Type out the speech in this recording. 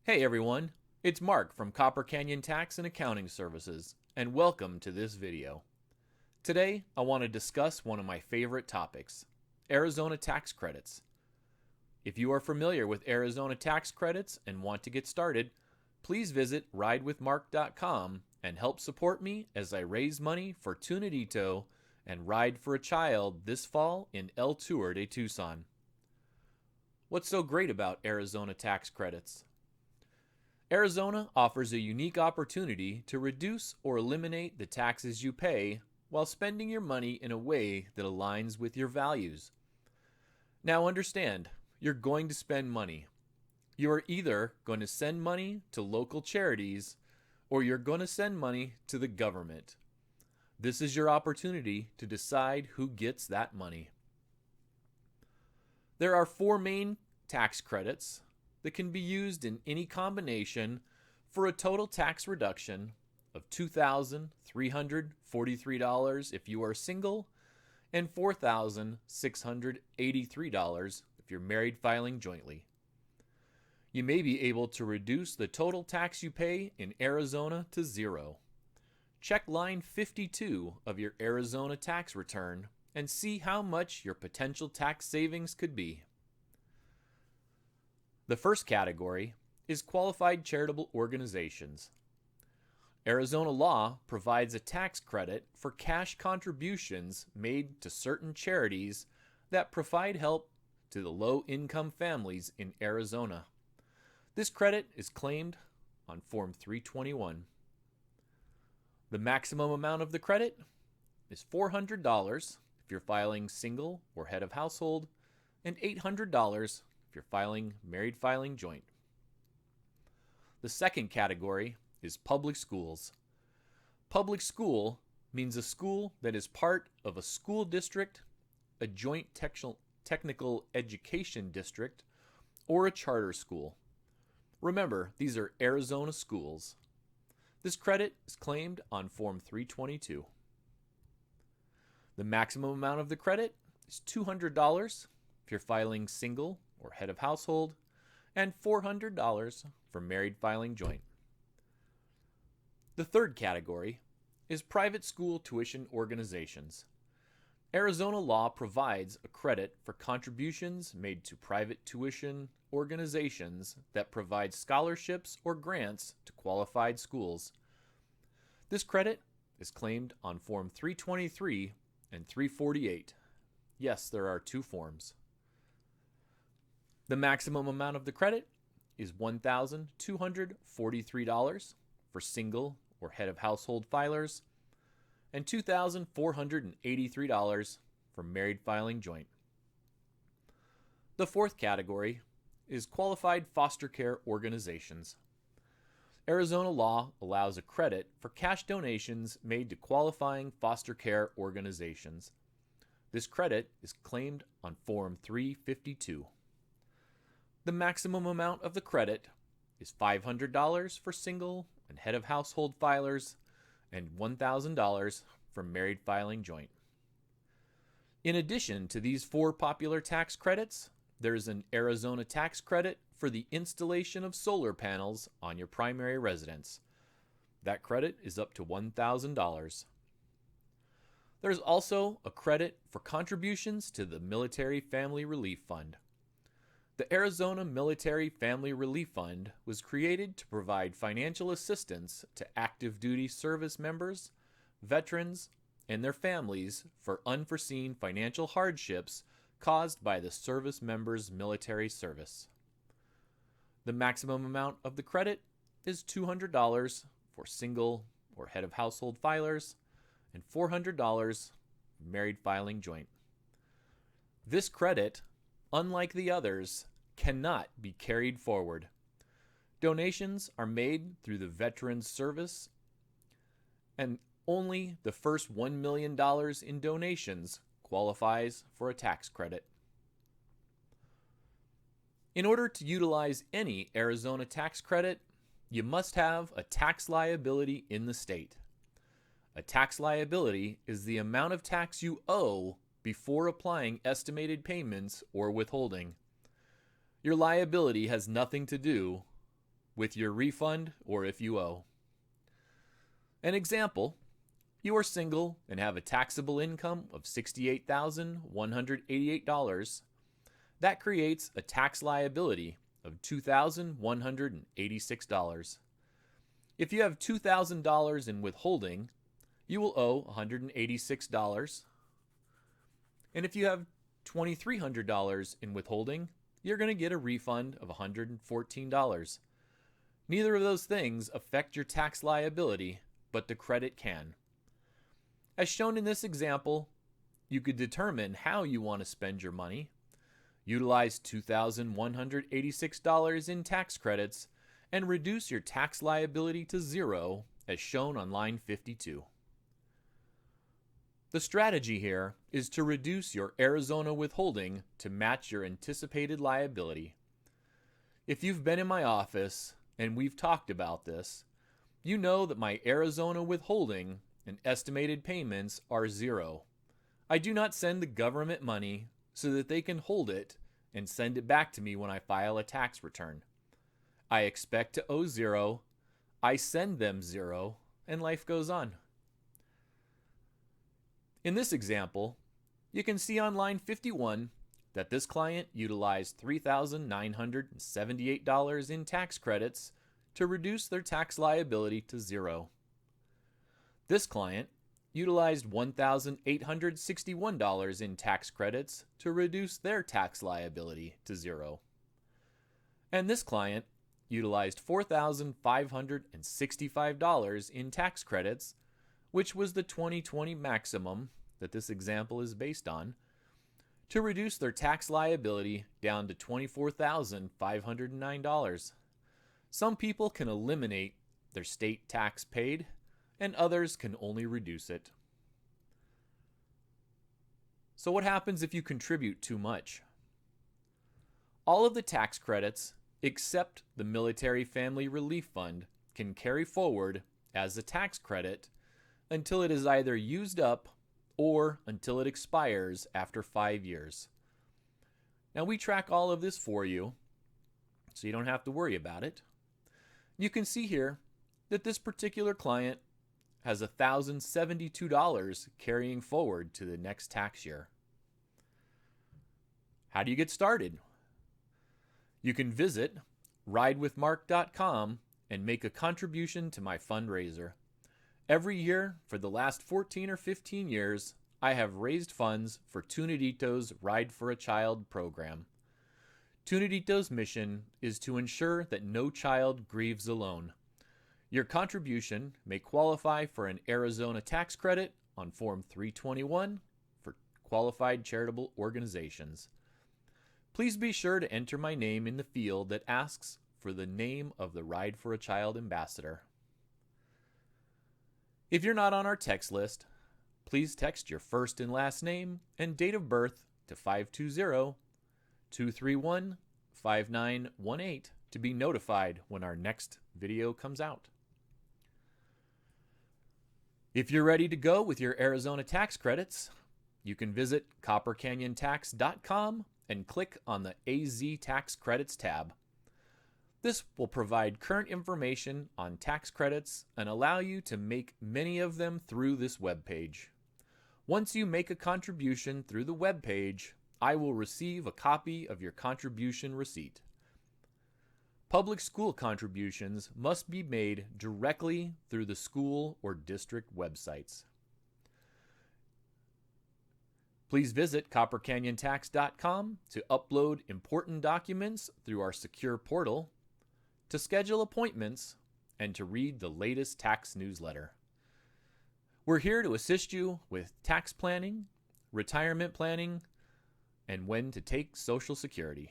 Hey everyone, it's Mark from Copper Canyon Tax and Accounting Services, and welcome to this video. Today, I want to discuss one of my favorite topics, Arizona tax credits. If you are familiar with Arizona tax credits and want to get started, please visit ridewithmark.com and help support me as I raise money for Tunadito and Ride for a Child this fall in El Tour de Tucson. What's so great about Arizona tax credits? Arizona offers a unique opportunity to reduce or eliminate the taxes you pay while spending your money in a way that aligns with your values. Now understand, you're going to spend money. You are either going to send money to local charities or you're going to send money to the government. This is your opportunity to decide who gets that money. There are four main tax credits that can be used in any combination for a total tax reduction of $2,343 if you are single and $4,683 if you're married filing jointly. You may be able to reduce the total tax you pay in Arizona to zero. Check line 52 of your Arizona tax return and see how much your potential tax savings could be. The first category is qualified charitable organizations. Arizona law provides a tax credit for cash contributions made to certain charities that provide help to the low-income families in Arizona. This credit is claimed on Form 321. The maximum amount of the credit is $400 if you're filing single or head of household, and $800 if you're filing married filing joint. The second category is public schools. Public school means a school that is part of a school district, a joint technical education district, or a charter school. Remember, these are Arizona schools. This credit is claimed on Form 322. The maximum amount of the credit is $200 if you're filing single or head of household, and $400 for married filing joint. The third category is private school tuition organizations. Arizona law provides a credit for contributions made to private tuition organizations that provide scholarships or grants to qualified schools. This credit is claimed on Form 323 and 348. Yes, there are two forms. The maximum amount of the credit is $1,243 for single or head of household filers, and $2,483 for married filing joint. The fourth category is qualified foster care organizations. Arizona law allows a credit for cash donations made to qualifying foster care organizations. This credit is claimed on Form 352. The maximum amount of the credit is $500 for single and head of household filers, and $1,000 for married filing joint. In addition to these four popular tax credits, there is an Arizona tax credit for the installation of solar panels on your primary residence. That credit is up to $1,000. There's also a credit for contributions to the Military Family Relief Fund. The Arizona Military Family Relief Fund was created to provide financial assistance to active duty service members, veterans, and their families for unforeseen financial hardships caused by the service member's military service. The maximum amount of the credit is $200 for single or head of household filers, and $400 married filing joint. This credit, unlike the others, cannot be carried forward. Donations are made through the Veterans Service, and only the first $1 million in donations qualifies for a tax credit. In order to utilize any Arizona tax credit, you must have a tax liability in the state. A tax liability is the amount of tax you owe before applying estimated payments or withholding. Your liability has nothing to do with your refund or if you owe. An example: you are single and have a taxable income of $68,188. That creates a tax liability of $2,186. If you have $2,000 in withholding, you will owe $186. And if you have $2,300 in withholding, you're going to get a refund of $114. Neither of those things affect your tax liability, but the credit can. As shown in this example, you could determine how you want to spend your money, utilize $2,186 in tax credits, and reduce your tax liability to zero, as shown on line 52. The strategy here is to reduce your Arizona withholding to match your anticipated liability. If you've been in my office and we've talked about this, you know that my Arizona withholding and estimated payments are zero. I do not send the government money so that they can hold it and send it back to me when I file a tax return. I expect to owe zero, I send them zero, and life goes on. In this example, you can see on line 51 that this client utilized $3,978 in tax credits to reduce their tax liability to zero. This client utilized $1,861 in tax credits to reduce their tax liability to zero. And this client utilized $4,565 in tax credits, which was the 2020 maximum that this example is based on, to reduce their tax liability down to $24,509. Some people can eliminate their state tax paid, and others can only reduce it. So what happens if you contribute too much? All of the tax credits, except the Military Family Relief Fund, can carry forward as a tax credit until it is either used up or until it expires after 5 years. Now we track all of this for you, so you don't have to worry about it. You can see here that this particular client has $1,072 carrying forward to the next tax year. How do you get started? You can visit ridewithmark.com and make a contribution to my fundraiser. Every year for the last 14 or 15 years, I have raised funds for Tunadito's Ride for a Child program. Tunadito's mission is to ensure that no child grieves alone. Your contribution may qualify for an Arizona tax credit on Form 321 for qualified charitable organizations. Please be sure to enter my name in the field that asks for the name of the Ride for a Child ambassador. If you're not on our text list, please text your first and last name and date of birth to 520-231-5918 to be notified when our next video comes out. If you're ready to go with your Arizona tax credits, you can visit coppercanyontax.com and click on the AZ Tax Credits tab. This will provide current information on tax credits and allow you to make many of them through this web page. Once you make a contribution through the web page, I will receive a copy of your contribution receipt. Public school contributions must be made directly through the school or district websites. Please visit coppercanyontax.com to upload important documents through our secure portal, to schedule appointments, and to read the latest tax newsletter. We're here to assist you with tax planning, retirement planning, and when to take Social Security.